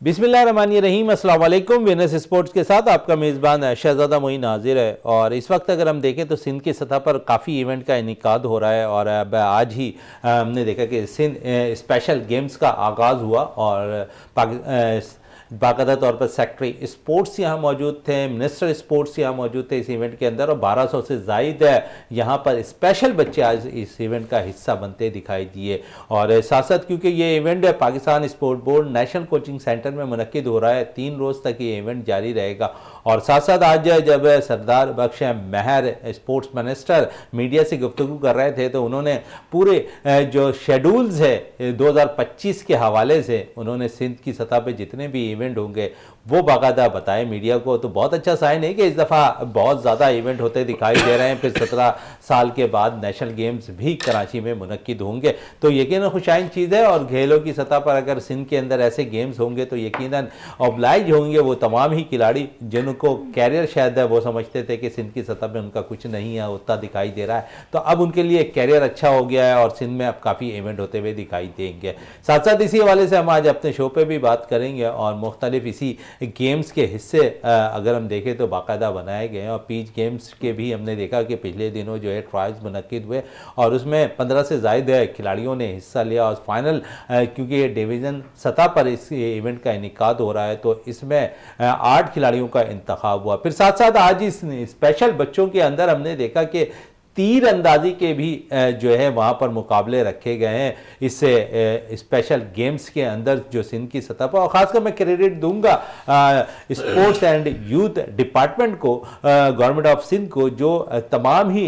बिस्मिल्लाहिर्रहमानिर्रहीम, अस्सलाम वालेकुम। विनर्स स्पोर्ट्स के साथ आपका मेज़बान शहजादा मोइन हाजिर है। और इस वक्त अगर हम देखें तो सिंध की सतह पर काफ़ी इवेंट का इनेकाद हो रहा है। और अब आज ही हमने देखा कि सिंध स्पेशल गेम्स का आगाज़ हुआ और बाकायदा तौर पर सेक्रेटरी स्पोर्ट्स यहाँ मौजूद थे, मिनिस्टर स्पोर्ट्स यहाँ मौजूद थे इस इवेंट के अंदर। और 1200 से ज़ायद यहाँ पर स्पेशल बच्चे आज इस इवेंट का हिस्सा बनते दिखाई दिए। और साथ साथ क्योंकि ये event Pakistan sport board national coaching centre में मुनक्किद हो रहा है, 3 रोज़ तक ये इवेंट जारी रहेगा। और साथ साथ आज जब सरदार बख्श महर स्पोर्ट्स मिनिस्टर मीडिया से गुफ्तगू कर रहे थे तो उन्होंने पूरे जो शेड्यूल्स है 2025 के हवाले से उन्होंने सिंध की सतह पे जितने भी इवेंट होंगे वो बाकायदा बताए मीडिया को। तो बहुत अच्छा साइन है कि इस दफ़ा बहुत ज़्यादा इवेंट होते दिखाई दे रहे हैं। फिर 17 साल के बाद नेशनल गेम्स भी कराची में मुनक्किद होंगे तो यकीनन खुशाइन चीज़ है। और खेलों की सतह पर अगर सिंध के अंदर ऐसे गेम्स होंगे तो यकीनन ऑब्लाइज होंगे वो तमाम ही खिलाड़ी जिनको कैरियर शायद है वो समझते थे कि सिंध की सतह पर उनका कुछ नहीं है होता दिखाई दे रहा है, तो अब उनके लिए कैरियर अच्छा हो गया है और सिंध में अब काफ़ी इवेंट होते हुए दिखाई देंगे। साथ साथ इसी हवाले से हम आज अपने शो पर भी बात करेंगे और मुख्तलिफ इसी गेम्स के हिस्से अगर हम देखें तो बाकायदा बनाए गए हैं। और पीच गेम्स के भी हमने देखा कि पिछले दिनों जो है ट्रायल्स मुनक्किद हुए और उसमें 15 से ज़ायद खिलाड़ियों ने हिस्सा लिया। और फाइनल क्योंकि ये डिवीज़न सतह पर इस इवेंट का इनेकाद हो रहा है तो इसमें 8 खिलाड़ियों का इंतखाब हुआ। फिर साथ साथ आज इस स्पेशल बच्चों के अंदर हमने देखा कि तीर अंदाजी के भी जो है वहाँ पर मुकाबले रखे गए हैं इससे स्पेशल गेम्स के अंदर जो सिंध की सतह पर। और ख़ासकर मैं क्रेडिट दूंगा स्पोर्ट्स एंड यूथ डिपार्टमेंट को, गवर्नमेंट ऑफ सिंध को, जो तमाम ही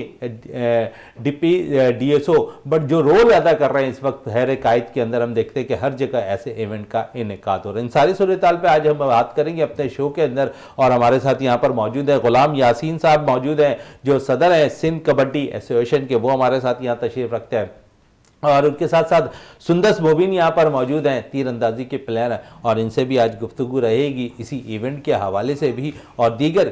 DSO बट जो रोल अदा कर रहे हैं इस वक्त हर कायद के अंदर। हम देखते हैं कि हर जगह ऐसे इवेंट का इनेकाद हो रहा है। इन सारी सूरत हाल पर आज हम बात करेंगे अपने शो के अंदर। और हमारे साथ यहाँ पर मौजूद है गुलाम यासीन साहब मौजूद हैं जो सदर हैं सिंध कबड्डी एसोसिएशन के, वो हमारे साथ यहाँ तशरीफ रखते हैं। और उनके साथ साथ सुंदस मोबिन यहाँ पर मौजूद हैं, तीरंदाजी के प्लेयर हैं और इनसे भी आज गुफ्तगू रहेगी इसी इवेंट के हवाले से भी और दीगर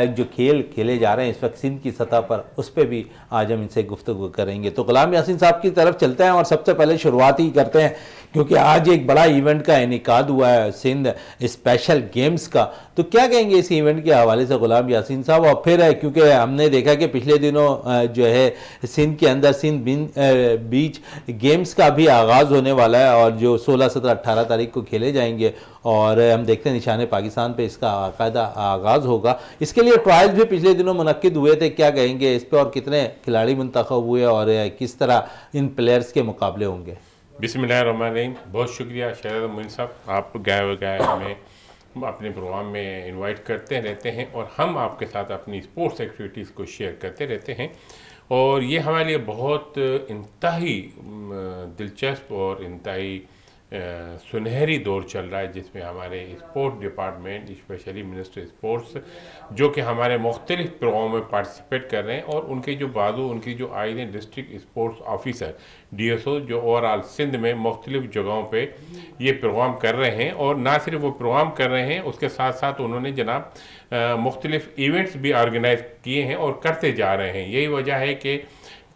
जो खेल खेले जा रहे हैं इस वक्त सिंध की सतह पर उस पर भी आज हम इनसे गुफ्तगू करेंगे। तो गुलाम यासीन साहब की तरफ चलते हैं और सबसे पहले शुरुआत ही करते हैं क्योंकि आज एक बड़ा इवेंट का इनेकाद हुआ है सिंध स्पेशल गेम्स का। तो क्या कहेंगे इस इवेंट के हवाले से गुलाम यासीन साहब? और फिर क्योंकि हमने देखा कि पिछले दिनों जो है सिंध के अंदर सिंध बीच गेम्स का भी आगाज़ होने वाला है और जो 16, 17, 18 तारीख को खेले जाएंगे और हम देखते हैं निशाने पाकिस्तान पे इसका बाकायदा आगाज़ होगा। इसके लिए ट्रायल्स भी पिछले दिनों मुनक्किद हुए थे, क्या कहेंगे इस पर और कितने खिलाड़ी मुंतखब हुए और किस तरह इन प्लेयर्स के मुकाबले होंगे? बिस्मिल्लाहिर्रहमानिर्रहीम। बहुत शुक्रिया शहजादा मोइन साहब, आप गए हमें अपने प्रोग्राम में इनवाइट करते रहते हैं और हम आपके साथ अपनी स्पोर्ट्स एक्टिविटीज़ को शेयर करते रहते हैं। और ये हमारे लिए बहुत इंतहाई दिलचस्प और इंतहाई सुनहरी दौर चल रहा है जिसमें हमारे sport department specially minister sports जो कि हमारे मुख्तलिफ प्रोग्रामों में पार्टिसिपेट कर रहे हैं और उनके जो बाजू उनकी जो आए हैं डिस्ट्रिक्ट स्पोर्ट्स ऑफिसर DSO जो ओवरऑल सिंध में मुख्तलिफ जगहों पे ये प्रोग्राम कर रहे हैं। और ना सिर्फ वो प्रोग्राम कर रहे हैं, उसके साथ साथ उन्होंने जनाब मुख्तलिफ इवेंट्स भी ऑर्गेनाइज किए हैं और करते जा रहे हैं। यही वजह है कि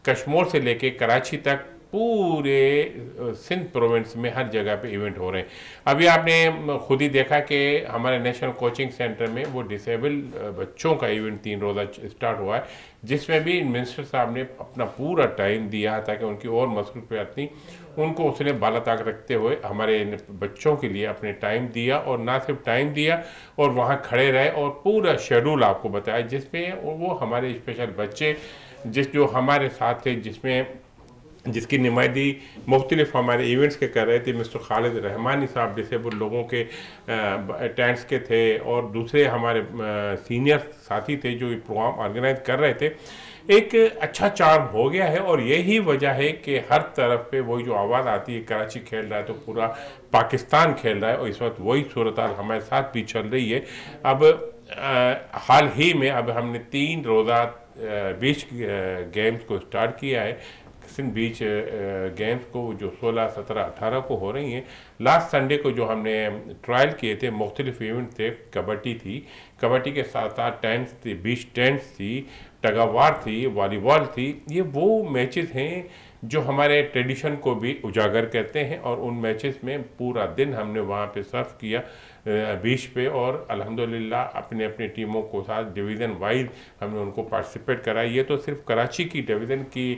कश्मीर से लेके कराची तक पूरे सिंध प्रोविंस में हर जगह पे इवेंट हो रहे हैं। अभी आपने खुद ही देखा कि हमारे नेशनल कोचिंग सेंटर में वो डिसेबल बच्चों का इवेंट 3 रोज़ा स्टार्ट हुआ है जिसमें भी मिनिस्टर साहब ने अपना पूरा टाइम दिया ताकि उनकी और मसरूफियात थी उनको उसने बाला ताक रखते हुए हमारे बच्चों के लिए अपने टाइम दिया। और ना सिर्फ टाइम दिया और वहाँ खड़े रहे और पूरा शेड्यूल आपको बताया जिसमें वो हमारे स्पेशल बच्चे जो हमारे साथ थे जिसकी नुमाइंदगी मुख्तलिफ हमारे इवेंट्स के कर रहे थे। मिस्टर खालिद रहमानी साहब डिसेबल लोगों के टेंट्स के थे और दूसरे हमारे सीनियर साथी थे जो ये प्रोग्राम ऑर्गेनाइज कर रहे थे। एक अच्छा चार्म हो गया है और यही वजह है कि हर तरफ पे वही जो आवाज़ आती है कराची खेल रहा है तो पूरा पाकिस्तान खेल रहा है और इस वक्त वही सूरत हाल हमारे साथ भी चल रही है। अब हाल ही में अब हमने 3 रोज़ा बीच गेम्स को स्टार्ट किया है। सिंध बीच गेम्स को जो 16, 17, 18 को हो रही हैं। लास्ट संडे को जो हमने ट्रायल किए थे मुख्तलिफ इवेंट थे, कबड्डी थी, कबड्डी के साथ साथ टेंस थी, बीच टेंस थी, टगावार थी, वॉलीबॉल थी। ये वो मैचेस हैं जो हमारे ट्रेडिशन को भी उजागर करते हैं और उन मैचेस में पूरा दिन हमने वहाँ पे सर्व किया। बीच पे, और अल्हम्दुलिल्लाह अपने अपनी टीमों को साथ डिवीज़न वाइज हमने उनको पार्टिसिपेट कराया। ये तो सिर्फ कराची की डिवीज़न की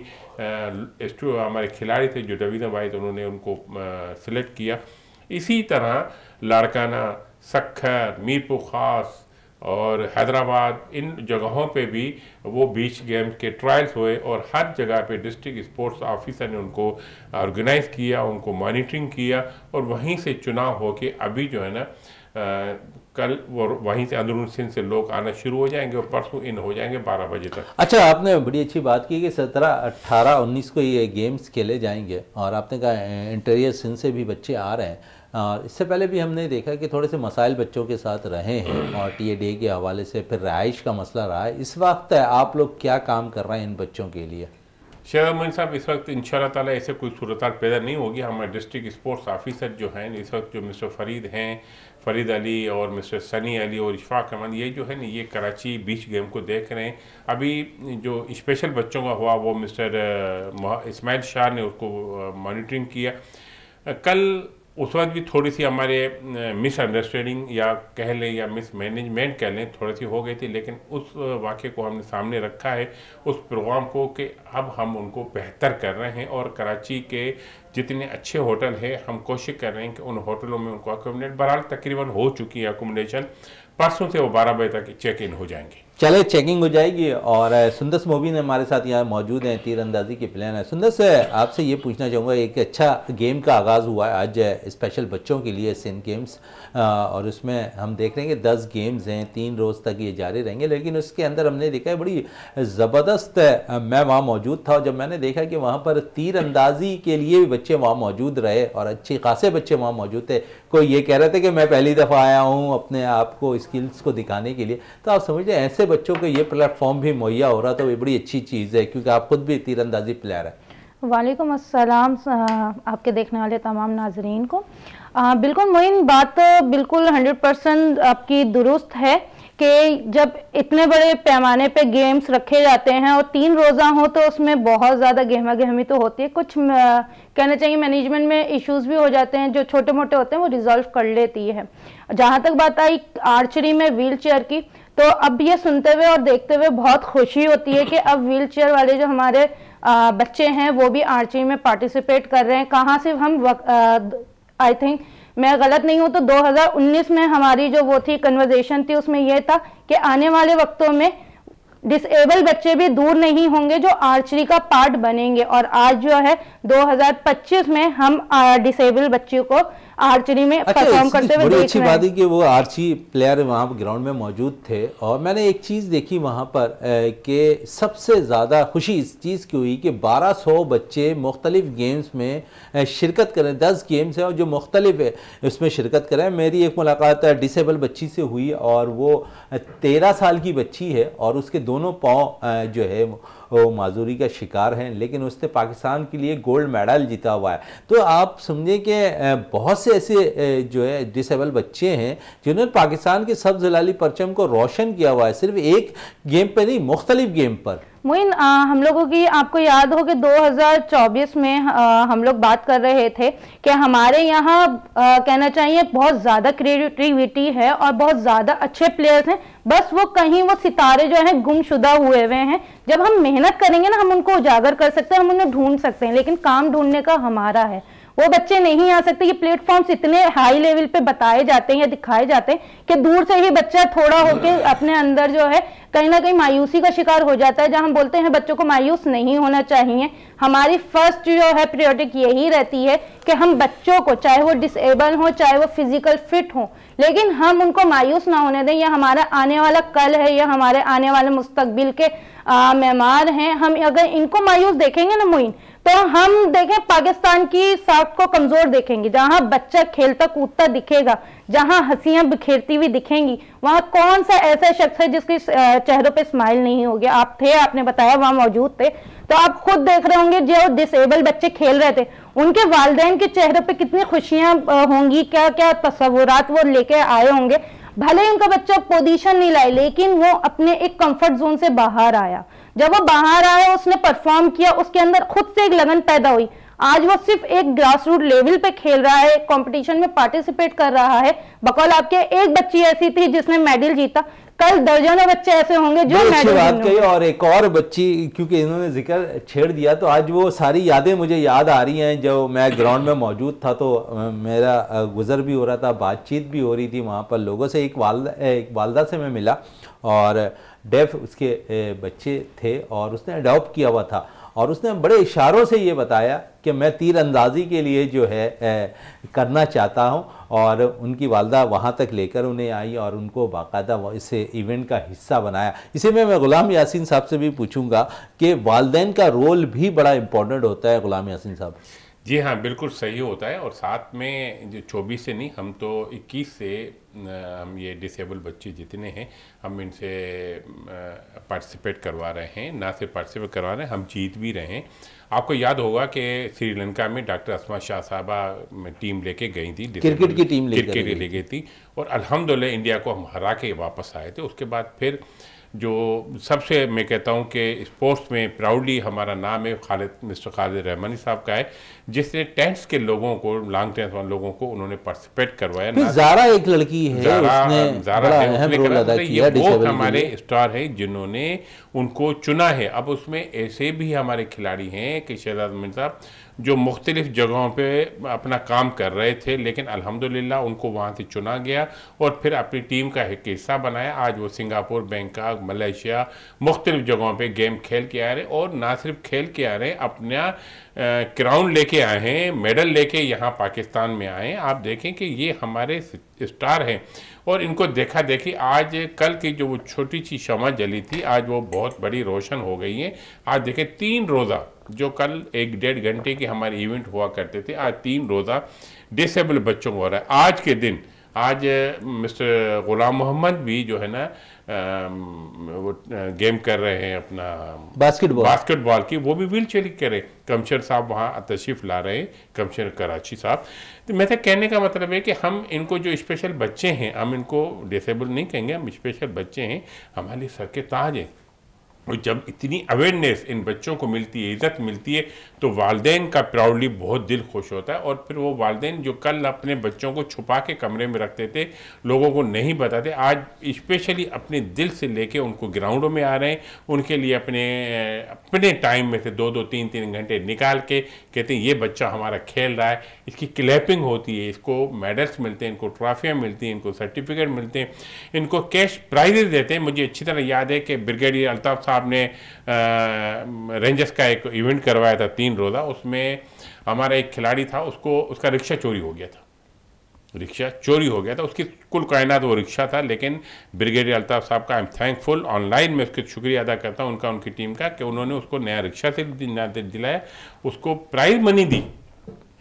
हमारे खिलाड़ी थे जो डिवीज़न वाइज उन्होंने उनको सिलेक्ट किया। इसी तरह लाड़काना, सक्खर, मीरपुर ख़ास और हैदराबाद, इन जगहों पे भी वो बीच गेम्स के ट्रायल्स हुए और हर जगह पे डिस्ट्रिक्ट स्पोर्ट्स ऑफिसर ने उनको ऑर्गेनाइज़ किया, उनको मॉनिटरिंग किया और वहीं से चुनाव हो के अभी जो है ना कल वो वहीं से अंदरून सिंध से लोग आना शुरू हो जाएंगे और परसों इन हो जाएंगे 12 बजे तक। अच्छा, आपने बड़ी अच्छी बात की कि 17, 18, 19 को ये गेम्स खेले जाएंगे और आपने कहा इंटीरियर सिंध से भी बच्चे आ रहे हैं। और इससे पहले भी हमने देखा कि थोड़े से मसाइल बच्चों के साथ रहे हैं और TA के हवाले से, फिर रहाइश का मसला रहा है। इस वक्त आप लोग क्या काम कर रहे हैं इन बच्चों के लिए? शहर मोइन साहब, इस वक्त इंशाल्लाह ताला ऐसे कोई सूरत पैदा नहीं होगी। हमारे डिस्ट्रिक्ट स्पोर्ट्स ऑफिसर जो हैं इस वक्त, जो मिस्टर फरीद हैं, फरीद अली और मिस्टर सनी अली और इशफाक अहमद, ये जो है ना ये कराची बीच गेम को देख रहे हैं। अभी जो स्पेशल बच्चों का हुआ वो मिस्टर इस्माइल शाह ने उसको मॉनिटरिंग किया। कल उस वक्त भी थोड़ी सी हमारे मिसअंडरस्टैंडिंग या कह लें या मिस मैनेजमेंट कह लें थोड़ी सी हो गई थी, लेकिन उस वाक़े को हमने सामने रखा है उस प्रोग्राम को कि अब हम उनको बेहतर कर रहे हैं और कराची के जितने अच्छे होटल हैं हम कोशिश कर रहे हैं कि उन होटलों में उनको अकोमोडेट, बहरहाल तकरीबन हो चुकी है अकोमोडेशन, परसों से वो 12 बजे तक चेक इन हो जाएंगे। चले, चेकिंग हो जाएगी। और सुंदस मोबिन हमारे साथ यहाँ मौजूद हैं, तीरंदाजी के प्लेयर हैं। सुंदस, आपसे ये पूछना चाहूँगा, एक अच्छा गेम का आगाज़ हुआ है आज स्पेशल बच्चों के लिए सिंध गेम्स, और उसमें हम देख रहे हैं कि 10 गेम्स हैं, 3 रोज़ तक ये जारी रहेंगे। लेकिन उसके अंदर हमने देखा है बड़ी ज़बरदस्त, मैं वहाँ मौजूद था और जब मैंने देखा कि वहाँ पर तीरंदाजी के लिए भी बच्चे वहाँ मौजूद रहे और अच्छे खासे बच्चे वहाँ मौजूद थे। कोई ये कह रहे थे कि मैं पहली दफ़ा आया हूँ अपने आप को स्किल्स को दिखाने के लिए, तो आप समझिए ऐसे बच्चों को ये प्लेटफॉर्म भी मुहैया हो रहा, तो ये बड़ी अच्छी चीज़ है क्योंकि आप खुद भी तीरंदाजी प्लेयर है। वालेकुम अस्सलाम आपके देखने वाले तमाम नाजरीन को। बिल्कुल मोइन, बात बिल्कुल 100% आपकी दुरुस्त है कि जब इतने बड़े पैमाने पे गेम्स रखे जाते हैं और 3 रोज़ा हो तो उसमें बहुत ज़्यादा गहमा गहमी तो होती है। कुछ कहना चाहिए मैनेजमेंट में इश्यूज भी हो जाते हैं जो छोटे मोटे होते हैं वो रिजॉल्व कर लेती है। जहाँ तक बात आई आर्चरी में व्हील चेयर की, तो अब ये सुनते हुए और देखते हुए बहुत खुशी होती है कि अब व्हील चेयर वाले जो हमारे बच्चे हैं वो भी आर्चरी में पार्टिसिपेट कर रहे हैं। कहाँ से हम आई थिंक मैं गलत नहीं हूँ तो 2019 में हमारी जो वो थी कन्वर्सेशन थी उसमें यह था कि आने वाले वक्तों में डिसेबल बच्चे भी दूर नहीं होंगे जो आर्चरी का पार्ट बनेंगे। और आज जो है 2025 में हम डिसेबल बच्चों को आर्चरी में परफॉर्म करते हुए देख रहे हैं। अच्छी बात है कि वो आर्चरी प्लेयर वहाँ ग्राउंड में मौजूद थे और मैंने एक चीज़ देखी वहाँ पर कि सबसे ज़्यादा खुशी इस चीज़ की हुई कि 1200 बच्चे मुख्तलिफ गेम्स में शिरकत करें। 10 गेम्स हैं और जो मुख्तलिफ है उसमें शिरकत करें। मेरी एक मुलाकात डिसेबल बच्ची से हुई और वो 13 साल की बच्ची है और उसके दोनों पाँव जो है वो माजूरी का शिकार हैं, लेकिन उसने पाकिस्तान के लिए गोल्ड मेडल जीता हुआ है। तो आप समझे कि बहुत से ऐसे जो है डिसेबल बच्चे हैं जिन्होंने पाकिस्तान के सब्ज़ लाली परचम को रोशन किया हुआ है, सिर्फ एक गेम पर नहीं मुख्तलिफ गेम पर। मोइन, हम लोगों की आपको याद हो कि 2024 में हम लोग बात कर रहे थे कि हमारे यहाँ कहना चाहिए बहुत ज़्यादा क्रिएटिविटी है और बहुत ज़्यादा अच्छे प्लेयर्स हैं, बस वो कहीं वो सितारे जो हैं गुमशुदा हुए हैं। जब हम मेहनत करेंगे ना हम उनको उजागर कर सकते हैं, हम उन्हें ढूंढ सकते हैं, लेकिन काम ढूंढने का हमारा है। वो बच्चे नहीं आ सकते। ये प्लेटफॉर्म्स इतने हाई लेवल पे बताए जाते हैं या दिखाए जाते हैं कि दूर से ही बच्चा थोड़ा होके अपने अंदर जो है कहीं ना कहीं मायूसी का शिकार हो जाता है। जहां हम बोलते हैं बच्चों को मायूस नहीं होना चाहिए, हमारी फर्स्ट जो है प्रायोरिटी यही रहती है कि हम बच्चों को, चाहे वो डिसेबल हो चाहे वो फिजिकल फिट हो, लेकिन हम उनको मायूस ना होने दें। यह हमारा आने वाला कल है, यह हमारे आने वाले मुस्तकबिल के मेहमान हैं। हम अगर इनको मायूस देखेंगे ना मोइन, तो हम देखें पाकिस्तान की साख को कमजोर देखेंगे। जहां बच्चा खेलता कूदता दिखेगा, जहां हंसियां बिखेरती हुई दिखेंगी, वहां कौन सा ऐसा शख्स है जिसके चेहरों पे स्माइल नहीं होगी। आप थे, आपने बताया वहां मौजूद थे, तो आप खुद देख रहे होंगे जो डिसेबल बच्चे खेल रहे थे उनके वालिदैन के चेहरे पे कितनी खुशियां होंगी, क्या क्या तस्वुरात वो लेके आए होंगे। भले ही उनका बच्चा पोजीशन नहीं लाए, लेकिन वो अपने एक कंफर्ट जोन से बाहर आया। जब वो बाहर आया, उसने परफॉर्म किया, उसके अंदर खुद से एक लगन पैदा हुई। आज वो सिर्फ एक ग्रास रूट लेवल पे खेल रहा है, कंपटीशन में पार्टिसिपेट कर रहा है। बकौल आपके एक बच्ची ऐसी थी जिसने मेडल जीता, कल दर्जनों बच्चे ऐसे होंगे जो मेडल बात कही। और एक और बच्ची, क्योंकि इन्होंने जिक्र छेड़ दिया तो आज वो सारी यादें मुझे याद आ रही हैं। जो मैं ग्राउंड में मौजूद था तो मेरा गुजर भी हो रहा था, बातचीत भी हो रही थी वहाँ पर लोगों से। एक वालदा से मैं मिला और डेफ उसके बच्चे थे और उसने अडॉप्ट किया हुआ था और उसने बड़े इशारों से ये बताया कि मैं तीरंदाजी के लिए जो है करना चाहता हूँ। और उनकी वालदा वहाँ तक लेकर उन्हें आई और उनको बाकायदा इसे इवेंट का हिस्सा बनाया। इसी में मैं गुलाम यासीन साहब से भी पूछूंगा कि वालदैन का रोल भी बड़ा इम्पोर्टेंट होता है। गुलाम यासीन साहब। जी हाँ, बिल्कुल सही होता है। और साथ में जो 24 से नहीं, हम तो 21 से हम ये डिसेबल बच्चे जितने हैं हम इनसे पार्टिसिपेट करवा रहे हैं। ना सिर्फ पार्टिसिपेट करवा रहे हैं, हम जीत भी रहे हैं। आपको याद होगा कि श्रीलंका में डॉक्टर अस्मा शाह साहबा टीम लेके गई थी, क्रिकेट की टीम ले गई थी और अल्हम्दुलिल्लाह इंडिया को हम हरा के वापस आए थे। उसके बाद फिर जो सबसे मैं कहता हूँ कि स्पोर्ट्स में प्राउडली हमारा नाम है मिस्टर खालिद रहमानी साहब का है, जिसने टेंट्स के लोगों को, लॉन्ग टेंट्स वाले लोगों को उन्होंने पार्टिसिपेट करवाया। ज़ारा एक लड़की है, वो हमारे स्टार है जिन्होंने उनको चुना है। अब उसमें ऐसे भी हमारे खिलाड़ी हैं कि शहजाद मोइन साहब जो मुख्तलिफ जगहों पे अपना काम कर रहे थे, लेकिन अल्हम्दुलिल्लाह उनको वहाँ से चुना गया और फिर अपनी टीम का एक हिस्सा बनाया। आज वो सिंगापुर, बैंकॉक, मलेशिया, मुख्तलिफ जगहों पे गेम खेल के आ रहे हैं। और ना सिर्फ खेल के आ रहे हैं, अपना क्राउन लेके आए हैं, मेडल लेके यहाँ पाकिस्तान में आए हैं। आप देखें कि ये हमारे स्टार हैं और इनको देखा देखी आज कल की जो वो छोटी सी शमा जली थी, आज वो बहुत बड़ी रोशन हो गई है। आज देखें 3 रोज़ा, जो कल 1-1.5 घंटे की हमारे इवेंट हुआ करते थे, आज 3 रोज़ा डिसेबल बच्चों को हो रहा है। आज के दिन आज मिस्टर गुलाम मोहम्मद भी जो है ना वो गेम कर रहे हैं अपना बास्केटबॉल की, वो भी व्हील चेयर करे। कमिश्नर साहब वहाँ तशरीफ़ ला रहे हैं, कमिश्नर कराची साहब। तो मेरे कहने का मतलब है कि हम इनको जो स्पेशल बच्चे हैं, हम इनको डिसेबल नहीं कहेंगे, हम स्पेशल बच्चे हैं, हमारे लिए सर के ताज हैं। और जब इतनी अवेयरनेस इन बच्चों को मिलती है, इज़्ज़त मिलती है, तो वालदैन का प्राउडली बहुत दिल खुश होता है। और फिर वो वालदैन जो कल अपने बच्चों को छुपा के कमरे में रखते थे, लोगों को नहीं बताते, आज स्पेशली अपने दिल से लेके उनको ग्राउंडों में आ रहे हैं। उनके लिए अपने टाइम में से 2-2, 3-3 घंटे निकाल के कहते हैं ये बच्चा हमारा खेल रहा है, इसकी क्लैपिंग होती है, इसको मेडल्स मिलते हैं, इनको ट्रॉफियाँ मिलती हैं, इनको सर्टिफिकेट मिलते हैं, इनको कैश प्राइजेस देते हैं। मुझे अच्छी तरह याद है कि ब्रिगेडियर अल्ताफ़ साहब ने रेंजर्स का एक इवेंट करवाया था 3 रोज़ा। उसमें हमारा एक खिलाड़ी था, उसका रिक्शा चोरी हो गया था। उसकी कुल कायनात वो रिक्शा था, लेकिन ब्रिगेडियर अल्ताफ़ साहब का आई एम थैंकफुल, ऑनलाइन में उसका शुक्रिया अदा करता हूँ उनकी टीम का, कि उन्होंने उसको नया रिक्शा से दिलाया, उसको प्राइज़ मनी दी,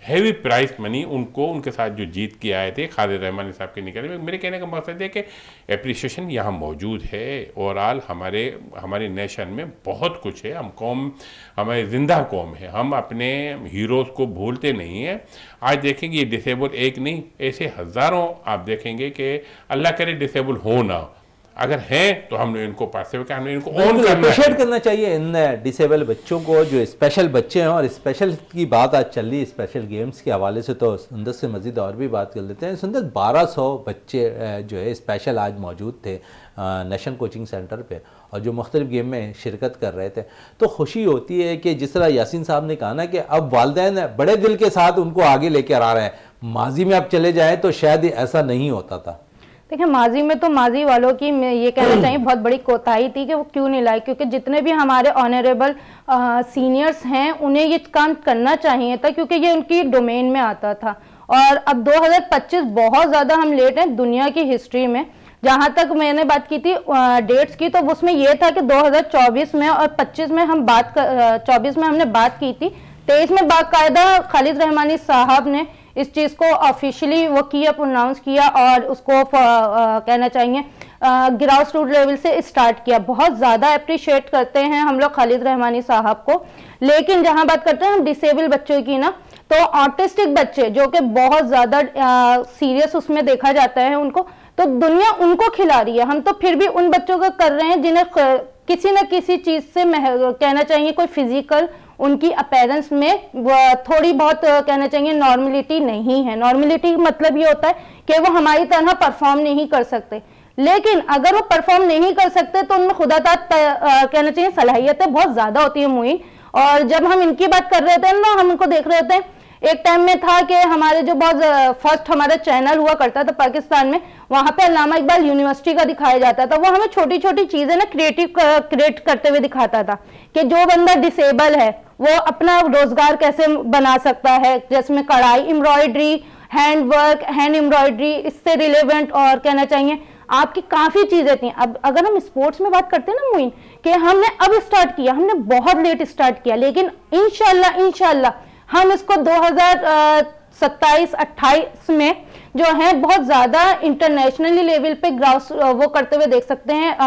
हैवी प्राइस मनी उनको, उनके साथ जो जीत के आए थे खालिद रहमानी साहब के निकलने में। मेरे कहने का मकसद है कि एप्रिसिएशन यहाँ मौजूद है। ओवरऑल हमारे नेशन में बहुत कुछ है, हमारे ज़िंदा कौम है, हम अपने हीरोज़ को भूलते नहीं हैं। आज देखेंगे ये डिसेबल एक नहीं, ऐसे हज़ारों आप देखेंगे कि अल्लाह करे डिसेबल हो ना, अगर हैं तो हमने इनको पार्टिसिपेट करना, इनको ओन करना चाहिए इन डिसेबल बच्चों को जो स्पेशल बच्चे हैं। और स्पेशल की बात आज चल रही है स्पेशल गेम्स के हवाले से, तो सुंदर से मज़ीद और भी बात कर लेते हैं। सुंदर 1200 बच्चे जो है स्पेशल आज मौजूद थे नेशनल कोचिंग सेंटर पे और जो मुख्तलिफ गेम में शिरकत कर रहे थे। तो खुशी होती है कि जिस तरह यासीन साहब ने कहा ना कि अब वालिदैन बड़े दिल के साथ उनको आगे लेकर आ रहे हैं। माजी में आप चले जाएँ तो शायद ऐसा नहीं होता था। देखिए माजी में तो माजी वालों की मैं ये कहना चाहिए बहुत बड़ी कोताही थी कि वो क्यों नहीं लाए, क्योंकि जितने भी हमारे ऑनरेबल सीनियर्स हैं उन्हें ये काम करना चाहिए था, क्योंकि ये उनकी डोमेन में आता था। और अब 2025 बहुत ज़्यादा हम लेट हैं दुनिया की हिस्ट्री में। जहाँ तक मैंने बात की थी डेट्स की, तो उसमें यह था कि 2024 में और 25 में हम 24 में हमने बात की थी, 23 में बाकायदा खालिद रहमानी साहब ने इस चीज़ को ऑफिशियली वो किया, प्रोनाउंस किया और उसको कहना चाहिए ग्राउंड रूट लेवल से स्टार्ट किया। बहुत ज़्यादा अप्रिशिएट करते हैं हम लोग खालिद रहमानी साहब को। लेकिन जहाँ बात करते हैं हम डिसेबल बच्चों की ना, तो ऑटिस्टिक बच्चे जो कि बहुत ज़्यादा सीरियस उसमें देखा जाता है उनको, तो दुनिया उनको खिला रही है। हम तो फिर भी उन बच्चों का कर रहे हैं जिन्हें किसी न किसी चीज़ से कहना चाहिए कोई फिजिकल उनकी अपीयरेंस में थोड़ी बहुत कहना चाहिए नॉर्मलिटी नहीं है। नॉर्मलिटी मतलब ये होता है कि वो हमारी तरह परफॉर्म नहीं कर सकते, लेकिन अगर वो परफॉर्म नहीं कर सकते तो उनमें खुदातात कहना चाहिए सलाहियतें बहुत ज्यादा होती है मुइन। और जब हम इनकी बात कर रहे थे ना, हम इनको देख रहे थे, एक टाइम में था कि हमारे जो बहुत फर्स्ट हमारा चैनल हुआ करता था पाकिस्तान में, वहां पे अल्लामा इकबाल यूनिवर्सिटी का दिखाया जाता था। वो हमें छोटी छोटी चीजें ना क्रिएट करते हुए दिखाता था कि जो बंदा डिसेबल है वो अपना रोजगार कैसे बना सकता है, जिसमें कढ़ाई, embroidery, hand work, hand embroidery, इससे रिलेवेंट और कहना चाहिए आपकी काफी चीजें थी। अब अगर हम स्पोर्ट्स में बात करते हैं ना मोइन, कि हमने अब स्टार्ट किया, हमने बहुत लेट स्टार्ट किया, लेकिन इंशाल्लाह हम इसको 2027-28 में जो है बहुत ज्यादा इंटरनेशनली लेवल पे वो करते हुए देख सकते हैं,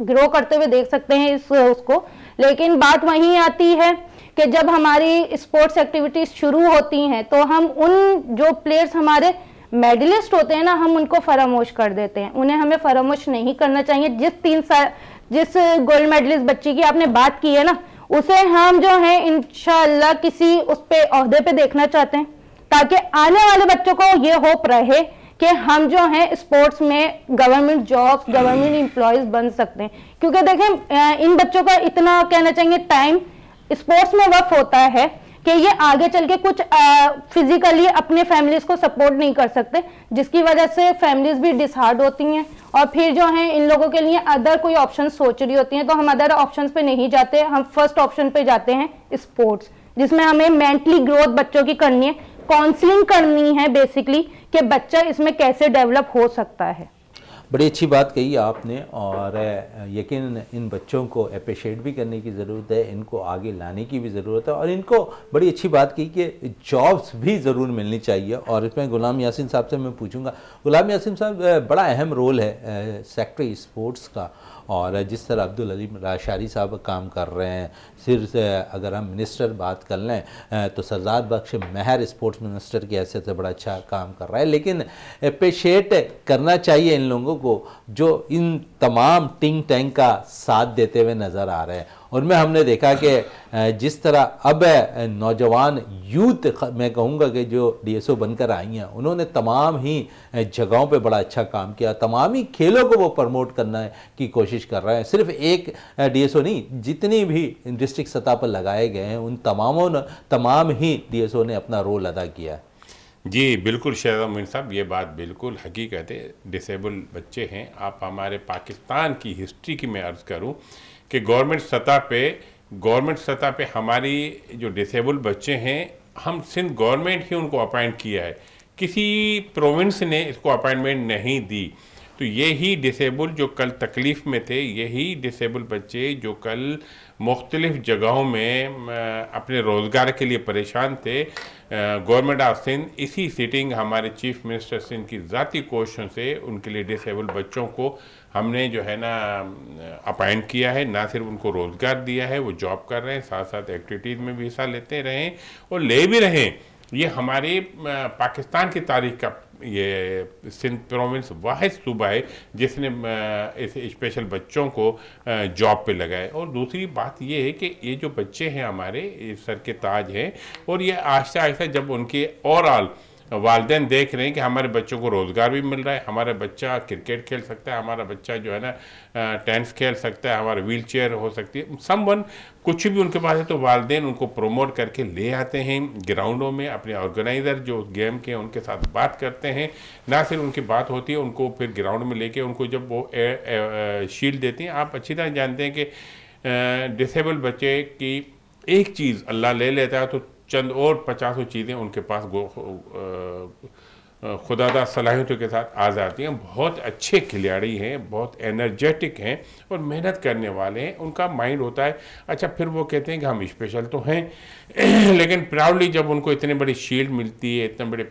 ग्रो करते हुए देख सकते हैं उसको। लेकिन बात वहीं आती है कि जब हमारी स्पोर्ट्स एक्टिविटीज शुरू होती हैं तो हम उन जो प्लेयर्स हमारे मेडलिस्ट होते हैं ना, हम उनको फरामोश कर देते हैं। उन्हें हमें फरामोश नहीं करना चाहिए। जिस गोल्ड मेडलिस्ट बच्ची की आपने बात की है ना, उसे हम जो है इंशाअल्लाह किसी उस पे ओहदे पे देखना चाहते हैं, ताकि आने वाले बच्चों को ये होप रहे कि हम जो है स्पोर्ट्स में गवर्नमेंट जॉब्स, गवर्नमेंट एम्प्लॉयज बन सकते हैं। क्योंकि देखें इन बच्चों का इतना कहना चाहिए टाइम स्पोर्ट्स में वक्त होता है कि ये आगे चल के कुछ फिजिकली अपने फैमिलीज को सपोर्ट नहीं कर सकते, जिसकी वजह से फैमिलीज भी डिसहार्ड होती हैं और फिर जो है इन लोगों के लिए अदर कोई ऑप्शन सोच रही होती हैं। तो हम अदर ऑप्शंस पे नहीं जाते, हम फर्स्ट ऑप्शन पे जाते हैं स्पोर्ट्स, जिसमें हमें मेंटली ग्रोथ बच्चों की करनी है, काउंसलिंग करनी है बेसिकली कि बच्चा इसमें कैसे डेवलप हो सकता है। बड़ी अच्छी बात कही आपने, और यकीन इन बच्चों को अप्रिशिएट भी करने की ज़रूरत है, इनको आगे लाने की भी ज़रूरत है, और इनको बड़ी अच्छी बात की कि जॉब्स भी ज़रूर मिलनी चाहिए। और इसमें गुलाम यासीन साहब से मैं पूछूंगा, गुलाम यासीन साहब बड़ा अहम रोल है सेक्टर स्पोर्ट्स का, और जिस तरह अब्दुल अलीम राशारी साहब काम कर रहे हैं, सिर्फ अगर हम मिनिस्टर बात कर लें तो सरदार बख्श महर स्पोर्ट्स मिनिस्टर की हैसियत से बड़ा अच्छा काम कर रहा है, लेकिन अप्रिशिएट करना चाहिए इन लोगों को जो इन तमाम टिंग टैंग का साथ देते हुए नज़र आ रहे हैं। उनमें हमने देखा कि जिस तरह अब नौजवान यूथ, मैं कहूँगा कि जो डीएसओ बनकर आई हैं, उन्होंने तमाम ही जगहों पे बड़ा अच्छा काम किया, तमाम ही खेलों को वो प्रमोट करने की कोशिश कर रहे हैं। सिर्फ एक डीएसओ नहीं, जितनी भी डिस्ट्रिक्ट सतह पर लगाए गए हैं उन तमाम ही डीएसओ ने अपना रोल अदा किया है। जी बिल्कुल शहजाद मोइन साहब, ये बात बिल्कुल हकीकत है। डिसेबल बच्चे हैं, आप हमारे पाकिस्तान की हिस्ट्री की मैं अर्ज़ करूं कि गवर्नमेंट सतह पे हमारी जो डिसेबल बच्चे हैं, हम सिंध गवर्नमेंट ही उनको अपॉइंट किया है, किसी प्रोविंस ने इसको अपॉइंटमेंट नहीं दी। तो यही डिसेबल जो कल तकलीफ़ में थे, यही डिसेबल बच्चे जो कल मुख्तलिफ़ जगहों में अपने रोज़गार के लिए परेशान थे, गवर्नमेंट ऑफ सिंध इसी सिटिंग हमारे चीफ मिनिस्टर सिंध की ज़ाती कोशिशों से उनके लिए डिसेबल बच्चों को हमने जो है ना अपॉइंट किया है। ना सिर्फ उनको रोज़गार दिया है, वो जॉब कर रहे हैं, साथ साथ एक्टिविटीज़ में भी हिस्सा लेते रहें और ले भी रहें। ये हमारे पाकिस्तान की तारीख का ये सिंध प्रोविंस वाहिद सूबा है जिसने इस स्पेशल बच्चों को जॉब पे लगाए। और दूसरी बात ये है कि ये जो बच्चे हैं हमारे सर के ताज हैं, और ये आहिस्ता आहिस्ता जब उनके ओवरऑल वालिदैन देख रहे हैं कि हमारे बच्चों को रोज़गार भी मिल रहा है, हमारा बच्चा क्रिकेट खेल सकता है, हमारा बच्चा जो है ना टेनिस खेल सकता है, हमारा व्हील चेयर हो सकती है, समवन कुछ भी उनके पास है, तो वालिदैन उनको प्रमोट करके ले आते हैं ग्राउंडों में। अपने ऑर्गेनाइज़र जो गेम के उनके साथ बात करते हैं, ना सिर्फ उनकी बात होती है, उनको फिर ग्राउंड में लेके उनको जब वो शील्ड देती हैं। आप अच्छी तरह जानते हैं कि डिसेबल बच्चे की एक चीज़ अल्लाह ले लेता है तो चंद और 50 चीज़ें उनके पास खुदादा सलाहियतों के साथ आ जाती हैं। बहुत अच्छे खिलाड़ी हैं, बहुत एनर्जेटिक हैं और मेहनत करने वाले हैं। उनका माइंड होता है अच्छा, फिर वो कहते हैं कि हम स्पेशल तो हैं लेकिन प्राउडली जब उनको इतनी बड़ी शील्ड मिलती है, इतने बड़े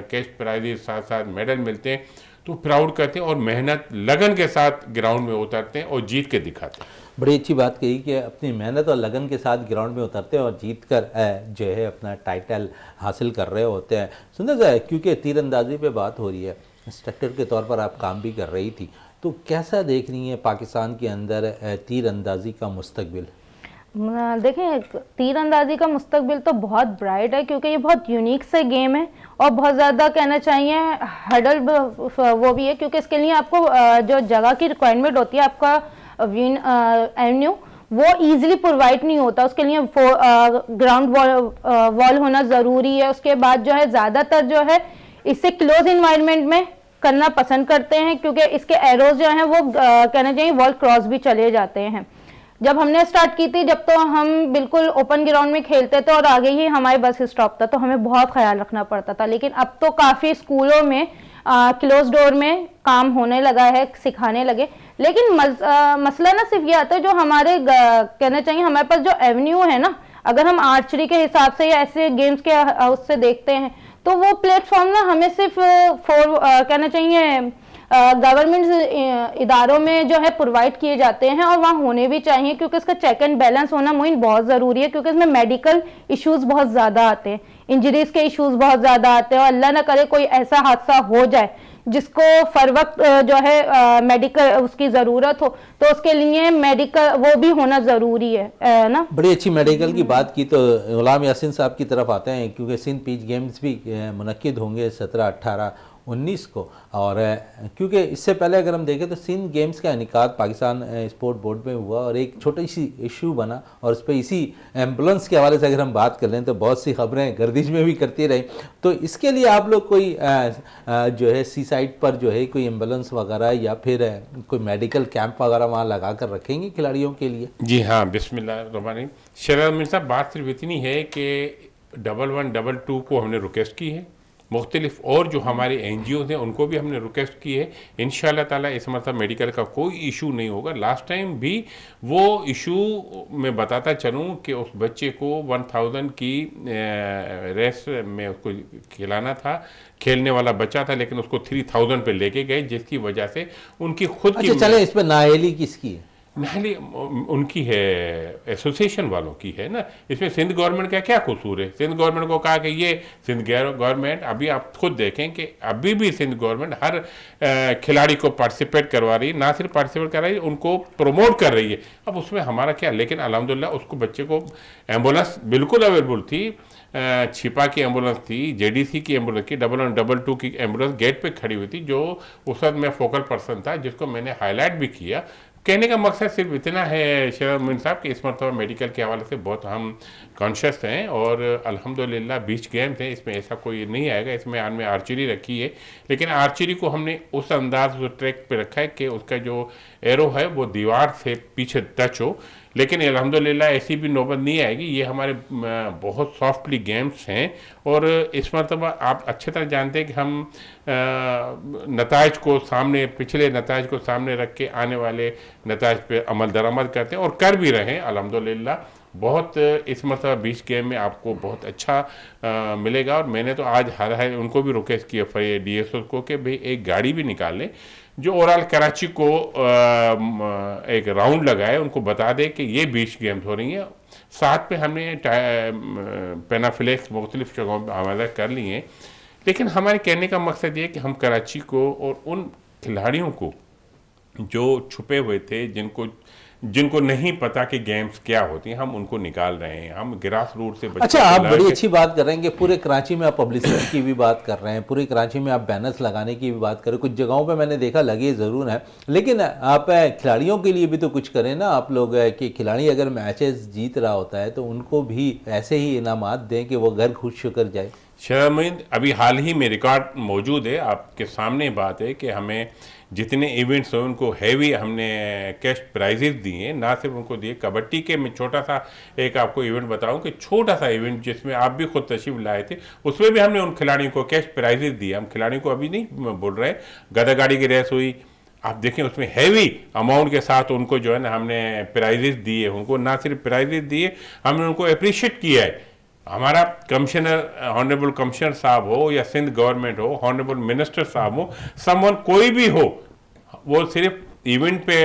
कैश प्राइजेस साथ साथ मेडल मिलते हैं, तो प्राउड करते हैं और मेहनत लगन के साथ ग्राउंड में उतरते हैं और जीत के दिखाते हैं। बड़ी अच्छी बात कही कि अपनी मेहनत और लगन के साथ ग्राउंड में उतरते हैं और जीत कर जो है अपना टाइटल हासिल कर रहे होते हैं। सुंदर सा, क्योंकि तीरंदाजी पे बात हो रही है, इंस्ट्रक्टर के तौर पर आप काम भी कर रही थी, तो कैसा देख रही हैं पाकिस्तान के अंदर तीरंदाजी का मुस्तकबिल? देखिए, तीरंदाजी का मुस्तकबिल तो बहुत ब्राइट है, क्योंकि ये बहुत यूनिक से गेम है और बहुत ज़्यादा कहना चाहिए हडल वो भी है, क्योंकि इसके लिए आपको जो जगह की रिक्वायरमेंट होती है, आपका एवेन्यू वो इजीली प्रोवाइड नहीं होता। उसके लिए ग्राउंड वॉल होना ज़रूरी है। उसके बाद जो है ज़्यादातर जो है इससे क्लोज इन्वायरमेंट में करना पसंद करते हैं, क्योंकि इसके एरोज जो हैं वो कहना चाहिए वॉल क्रॉस भी चले जाते हैं। जब हमने स्टार्ट की थी, जब तो हम बिल्कुल ओपन ग्राउंड में खेलते थे और आगे ही हमारे बस स्टॉप था, तो हमें बहुत ख्याल रखना पड़ता था। लेकिन अब तो काफ़ी स्कूलों में क्लोज डोर में काम होने लगा है, सिखाने लगे। लेकिन मसला ना सिर्फ ये आता है, जो हमारे कहना चाहिए हमारे पास जो एवेन्यू है ना, अगर हम आर्चरी के हिसाब से या ऐसे गेम्स के उससे देखते हैं, तो वो प्लेटफॉर्म ना हमें सिर्फ कहना चाहिए गवर्नमेंट इदारों में जो है प्रोवाइड किए जाते हैं, और वहाँ होने भी चाहिए, क्योंकि इसका चेक एंड बैलेंस होना मुहिम बहुत ज़रूरी है। क्योंकि इसमें मेडिकल इश्यूज बहुत ज़्यादा आते हैं, इंजरीज के इश्यूज बहुत ज़्यादा आते हैं, और अल्लाह ना करे कोई ऐसा हादसा हो जाए जिसको फर वक्त जो है मेडिकल उसकी ज़रूरत हो, तो उसके लिए मेडिकल वो भी होना ज़रूरी है ना। बड़ी अच्छी मेडिकल की बात की, तो गुलाम यासीन साहब की तरफ आते हैं, क्योंकि सिंध पीच गेम्स भी मुनक्किद होंगे 17, 18, 19 को। और क्योंकि इससे पहले अगर हम देखें तो सिंध गेम्स का इनेकाद पाकिस्तान स्पोर्ट बोर्ड में हुआ, और एक छोटी सी इशू बना, और उस पर इसी एम्बुलेंस के हवाले से अगर हम बात कर लें तो बहुत सी खबरें गर्दिश में भी करती रही। तो इसके लिए आप लोग कोई जो है सी साइड पर जो है कोई एम्बुलेंस वगैरह या फिर कोई मेडिकल कैंप वगैरह वहाँ लगा कर रखेंगे खिलाड़ियों के लिए? जी हाँ, बिस्मिल्लाह। शहजाद मीर साहब, बात सिर्फ इतनी है कि 1122 को हमने रिक्वेस्ट की है, मुख्तलिफ और जो हमारे NGOs हैं उनको भी हमने रिक्वेस्ट की है। इंशाअल्लाह ताला इस मतलब मेडिकल का कोई इशू नहीं होगा। लास्ट टाइम भी वो इशू मैं बताता चलूँ कि उस बच्चे को 1000 की रेस में उसको खिलाना था, खेलने वाला बच्चा था, लेकिन उसको 3000 पे लेके गए, जिसकी वजह से उनकी खुद की। चले, इस पर नाअहली किसकी है? नाली उनकी है, एसोसिएशन वालों की है ना। इसमें सिंध गवर्नमेंट का क्या कसूर है? सिंध गवर्नमेंट को कहा कि ये सिंध गवर्नमेंट, अभी आप खुद देखें कि अभी भी सिंध गवर्नमेंट हर खिलाड़ी को पार्टिसिपेट करवा रही है, ना सिर्फ पार्टिसिपेट कर रही है, उनको प्रमोट कर रही है। अब उसमें हमारा क्या? लेकिन अल्हम्दुलिल्लाह उसको बच्चे को एम्बुलेंस बिल्कुल अवेलेबल थी, छिपा की एम्बुलेंस थी, JDC की एम्बुलेंस की, 1122 की एम्बुलेंस गेट पे खड़ी हुई थी, जो उस वक्त मैं फोकल पर्सन था, जिसको मैंने हाईलाइट भी किया। कहने का मकसद सिर्फ इतना है शहजाद मोइन साहब कि इस मरतबा मेडिकल के हवाले से बहुत हम कॉन्शियस हैं, और अल्हम्दुलिल्लाह बीच गेम्स हैं, इसमें ऐसा कोई नहीं आएगा। इसमें हमने आर्चरी रखी है, लेकिन आर्चरी को हमने उस अंदाज उस ट्रैक पे रखा है कि उसका जो एरो है वो दीवार से पीछे टच हो। लेकिन अल्हम्दुलिल्लाह ऐसी भी नौबत नहीं आएगी। ये हमारे बहुत सॉफ्टली गेम्स हैं, और इस मरतबा आप अच्छी तरह जानते हैं कि हम नताइज को सामने, पिछले नताइज को सामने रख के आने वाले नताइज पे अमल दरामद करते हैं, और कर भी रहे हैं अल्हम्दुलिल्लाह। बहुत इस मरतबा बीच गेम में आपको बहुत अच्छा मिलेगा। और मैंने तो आज हर उनको भी रिक्वेस्ट किया DSO को कि भाई एक गाड़ी भी निकाल लें जो ओवरऑल कराची को एक राउंड लगाए, उनको बता दे कि ये बीच गेम्स हो रही हैं। साथ में हमने पेनाफ्लेक्स मुख्तलिफ जगहों पर आवाज़ कर ली हैं। लेकिन हमारे कहने का मकसद ये कि हम कराची को और उन खिलाड़ियों को जो छुपे हुए थे, जिनको नहीं पता कि गेम्स क्या होती हैं, हम उनको निकाल रहे हैं। हम ग्रास रूट से। अच्छा, आप बड़ी अच्छी बात कर रहे हैं कि पूरे कराची में आप पब्लिसिटी की भी बात कर रहे हैं, पूरे कराची में आप बैनर्स लगाने की भी बात कर रहे हैं। कुछ जगहों पे मैंने देखा लगे ज़रूर है, लेकिन आप खिलाड़ियों के लिए भी तो कुछ करें ना आप लोग, कि खिलाड़ी अगर मैचेस जीत रहा होता है तो उनको भी ऐसे ही इनामात दें कि वो घर खुश होकर जाए। शर्मिंद, अभी हाल ही में रिकॉर्ड मौजूद है, आपके सामने बात है कि हमें जितने इवेंट्स हैं उनको हैवी हमने कैश प्राइजेस दिए। ना सिर्फ उनको दिए, कबड्डी के मैं छोटा सा एक आपको इवेंट बताऊं कि छोटा सा इवेंट जिसमें आप भी खुद तशरीफ लाए थे, उसमें भी हमने उन खिलाड़ियों को कैश प्राइजेस दिए। हम खिलाड़ियों को अभी नहीं बोल रहे, गदा गाड़ी की रेस हुई, आप देखें उसमें हैवी अमाउंट के साथ उनको जो है ना हमने प्राइजेस दिए। उनको ना सिर्फ प्राइजेस दिए, हमने उनको अप्रिशिएट किया है। हमारा कमिश्नर, ऑनरेबल कमिश्नर साहब हो या सिंध गवर्नमेंट हो, ऑनरेबल मिनिस्टर साहब हो, समवन कोई भी हो, वो सिर्फ इवेंट पे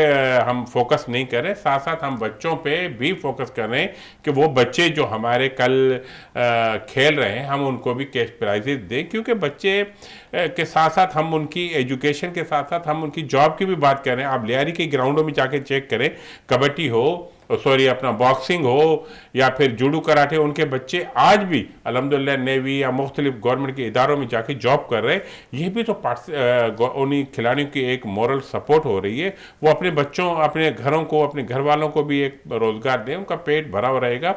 हम फोकस नहीं कर रहे, साथ साथ हम बच्चों पे भी फोकस कर रहे हैं कि वो बच्चे जो हमारे कल खेल रहे हैं हम उनको भी कैश प्राइजेस दें। क्योंकि बच्चे के साथ साथ हम उनकी एजुकेशन के साथ साथ हम उनकी जॉब की भी बात कर रहे हैं। आप लियारी के ग्राउंडों में जाके चेक करें, कबड्डी हो, सॉरी अपना बॉक्सिंग हो या फिर जूडो कराटे, उनके बच्चे आज भी अल्हम्दुलिल्लाह नेवी या मुख्तलिफ गवर्नमेंट के इदारों में जाके जॉब कर रहे हैं। ये भी तो उन्हीं खिलाड़ियों की एक मॉरल सपोर्ट हो रही है। वो अपने बच्चों, अपने घरों को, अपने घर वालों को भी एक रोज़गार दें, उनका पेट भरा हुआ रहेगा,